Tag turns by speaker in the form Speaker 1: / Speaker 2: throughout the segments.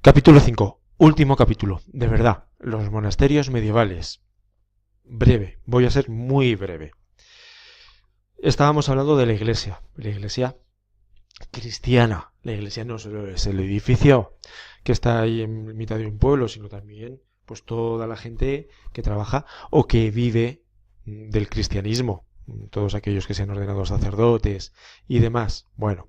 Speaker 1: Capítulo 5. Último capítulo. De verdad. Los monasterios medievales. Breve. Voy a ser muy breve. Estábamos hablando de la iglesia. La iglesia cristiana. La iglesia no solo es el edificio que está ahí en mitad de un pueblo, sino también pues toda la gente que trabaja o que vive del cristianismo. Todos aquellos que se han ordenado sacerdotes y demás. Bueno.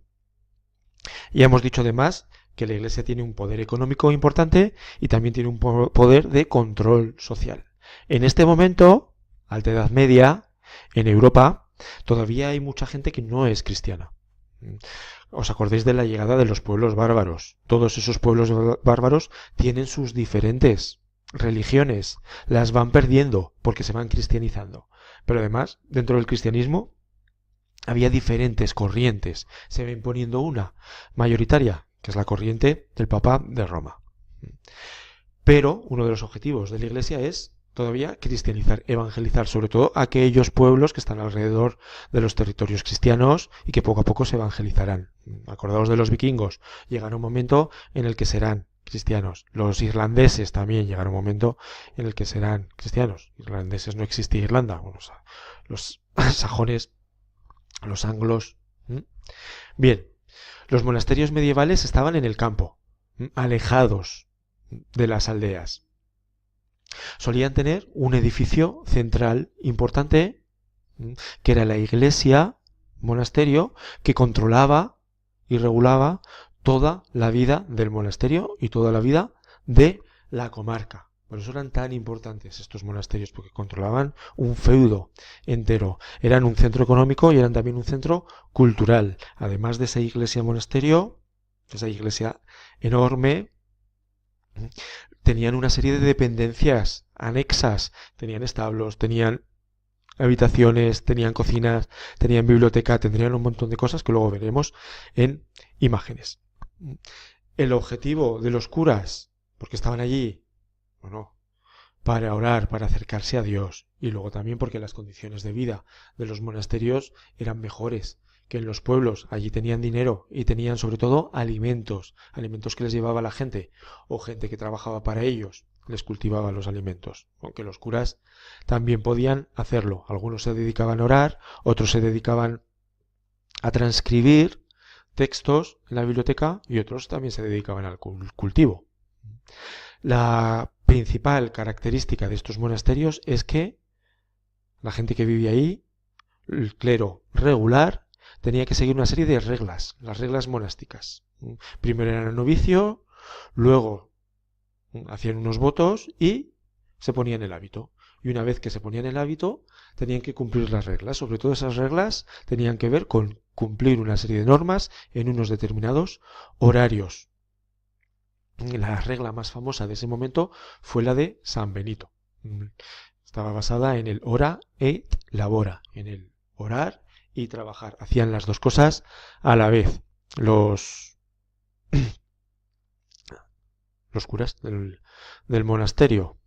Speaker 1: Ya hemos dicho además que la Iglesia tiene un poder económico importante y también tiene un poder de control social. En este momento, Alta Edad Media, en Europa, todavía hay mucha gente que no es cristiana. ¿Os acordáis de la llegada de los pueblos bárbaros? Todos esos pueblos bárbaros tienen sus diferentes religiones, las van perdiendo porque se van cristianizando. Pero además, dentro del cristianismo, había diferentes corrientes. Se va imponiendo una mayoritaria, que es la corriente del Papa de Roma. Pero uno de los objetivos de la Iglesia es todavía cristianizar, evangelizar, sobre todo aquellos pueblos que están alrededor de los territorios cristianos y que poco a poco se evangelizarán. Acordaos de los vikingos, llegará un momento en el que serán cristianos. Los irlandeses también llegará un momento en el que serán cristianos. Irlandeses no existe Irlanda. Bueno, los sajones, los anglos. Bien, los monasterios medievales estaban en el campo, alejados de las aldeas. Solían tener un edificio central importante, que era la iglesia, monasterio, que controlaba y regulaba toda la vida del monasterio y toda la vida de la comarca. Por eso eran tan importantes estos monasterios, porque controlaban un feudo entero. Eran un centro económico y eran también un centro cultural. Además de esa iglesia-monasterio, esa iglesia enorme, tenían una serie de dependencias anexas. Tenían establos, tenían habitaciones, tenían cocinas, tenían biblioteca, tendrían un montón de cosas que luego veremos en imágenes. El objetivo de los curas, porque estaban allí, bueno, para orar, para acercarse a Dios, y luego también porque las condiciones de vida de los monasterios eran mejores que en los pueblos. Allí tenían dinero y tenían sobre todo alimentos que les llevaba la gente, o gente que trabajaba para ellos, les cultivaba los alimentos, aunque los curas también podían hacerlo. Algunos se dedicaban a orar, otros se dedicaban a transcribir textos en la biblioteca y otros también se dedicaban al cultivo. La principal característica de estos monasterios es que la gente que vivía ahí, el clero regular, tenía que seguir una serie de reglas, las reglas monásticas. Primero era el novicio, luego hacían unos votos y se ponían el hábito. Y una vez que se ponían el hábito, tenían que cumplir las reglas. Sobre todo esas reglas tenían que ver con cumplir una serie de normas en unos determinados horarios. La regla más famosa de ese momento fue la de San Benito. Estaba basada en el ora et labora, en el orar y trabajar. Hacían las dos cosas a la vez. Los curas del monasterio.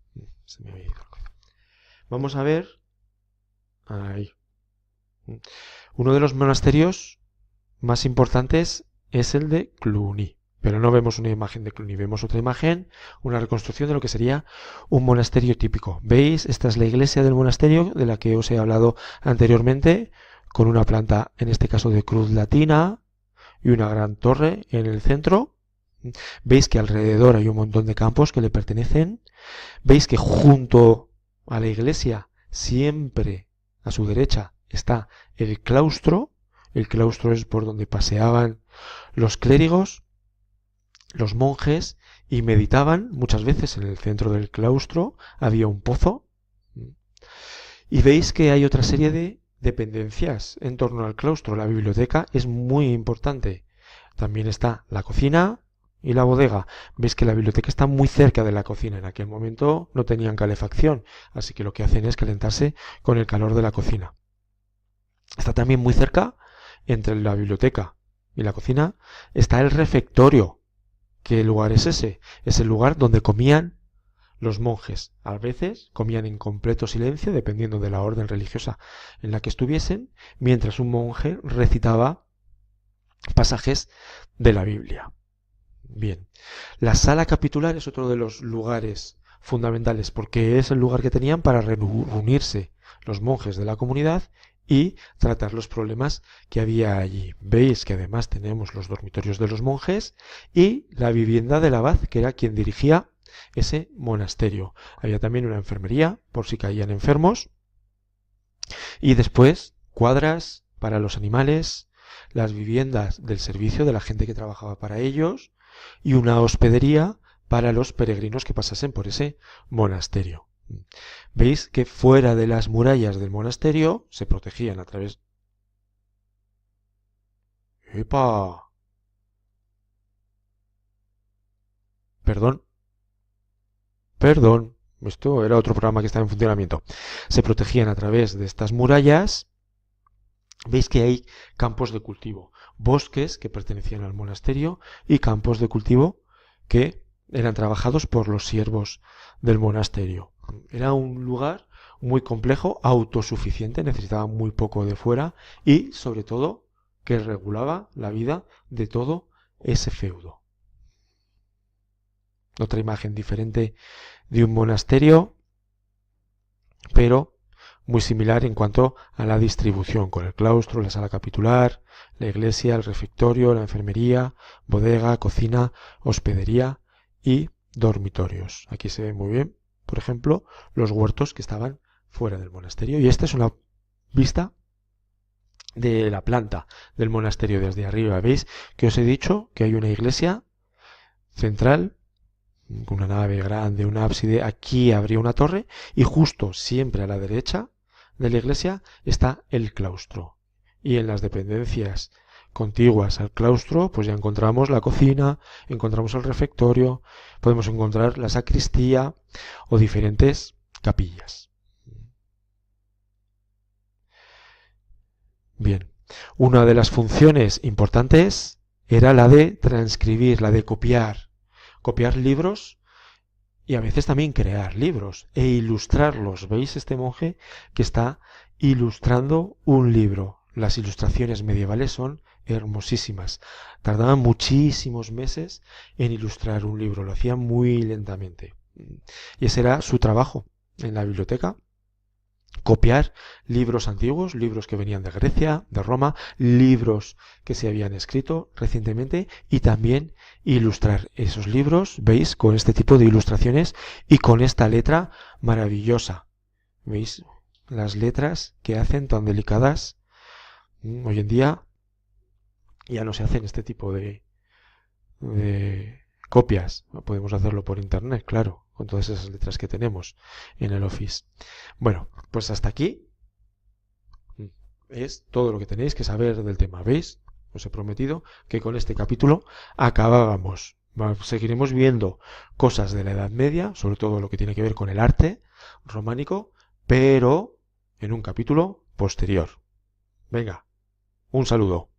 Speaker 1: Se me había ido. Vamos a ver. Ahí. Uno de los monasterios más importantes es el de Cluny. Pero no vemos una imagen de Cluny, vemos otra imagen, una reconstrucción de lo que sería un monasterio típico. ¿Veis? Esta es la iglesia del monasterio de la que os he hablado anteriormente, con una planta, en este caso de cruz latina, y una gran torre en el centro. Veis que alrededor hay un montón de campos que le pertenecen. Veis que junto a la iglesia, siempre a su derecha, está el claustro. El claustro es por donde paseaban los clérigos, los monjes, y meditaban. Muchas veces en el centro del claustro había un pozo. Y veis que hay otra serie de dependencias en torno al claustro. La biblioteca es muy importante. También está la cocina y la bodega. Veis que la biblioteca está muy cerca de la cocina. En aquel momento no tenían calefacción, así que lo que hacen es calentarse con el calor de la cocina. Está también muy cerca, entre la biblioteca y la cocina, está el refectorio. ¿Qué lugar es ese? Es el lugar donde comían los monjes. A veces comían en completo silencio, dependiendo de la orden religiosa en la que estuviesen, mientras un monje recitaba pasajes de la Biblia. Bien, la sala capitular es otro de los lugares fundamentales porque es el lugar que tenían para reunirse los monjes de la comunidad y tratar los problemas que había allí. Veis que además tenemos los dormitorios de los monjes y la vivienda del abad, que era quien dirigía ese monasterio. Había también una enfermería por si caían enfermos y después cuadras para los animales, las viviendas del servicio de la gente que trabajaba para ellos y una hospedería para los peregrinos que pasasen por ese monasterio. Veis que fuera de las murallas del monasterio se protegían a través... ¡Epa! Perdón. Perdón. Esto era otro programa que estaba en funcionamiento. Se protegían a través de estas murallas. Veis que hay campos de cultivo, bosques que pertenecían al monasterio y campos de cultivo que eran trabajados por los siervos del monasterio. Era un lugar muy complejo, autosuficiente, necesitaba muy poco de fuera y, sobre todo, que regulaba la vida de todo ese feudo. Otra imagen diferente de un monasterio, pero muy similar en cuanto a la distribución, con el claustro, la sala capitular, la iglesia, el refectorio, la enfermería, bodega, cocina, hospedería y dormitorios. Aquí se ve muy bien, por ejemplo, los huertos que estaban fuera del monasterio. Y esta es una vista de la planta del monasterio desde arriba. Veis que os he dicho que hay una iglesia central, una nave grande, un ábside. Aquí habría una torre y justo siempre a la derecha de la iglesia está el claustro. Y en las dependencias contiguas al claustro, pues ya encontramos la cocina, encontramos el refectorio, podemos encontrar la sacristía o diferentes capillas. Bien, una de las funciones importantes era la de transcribir, la de copiar libros y a veces también crear libros e ilustrarlos. ¿Veis este monje que está ilustrando un libro? Las ilustraciones medievales son hermosísimas. Tardaban muchísimos meses en ilustrar un libro, lo hacían muy lentamente. Y ese era su trabajo en la biblioteca. Copiar libros antiguos, libros que venían de Grecia, de Roma, libros que se habían escrito recientemente y también ilustrar esos libros, veis, con este tipo de ilustraciones y con esta letra maravillosa. ¿Veis? Las letras que hacen tan delicadas. Hoy en día ya no se hacen este tipo de copias. Podemos hacerlo por internet, claro, con todas esas letras que tenemos en el Office. Bueno, pues hasta aquí es todo lo que tenéis que saber del tema. ¿Veis? Os he prometido que con este capítulo acabábamos. Seguiremos viendo cosas de la Edad Media, sobre todo lo que tiene que ver con el arte románico, pero en un capítulo posterior. Venga, un saludo.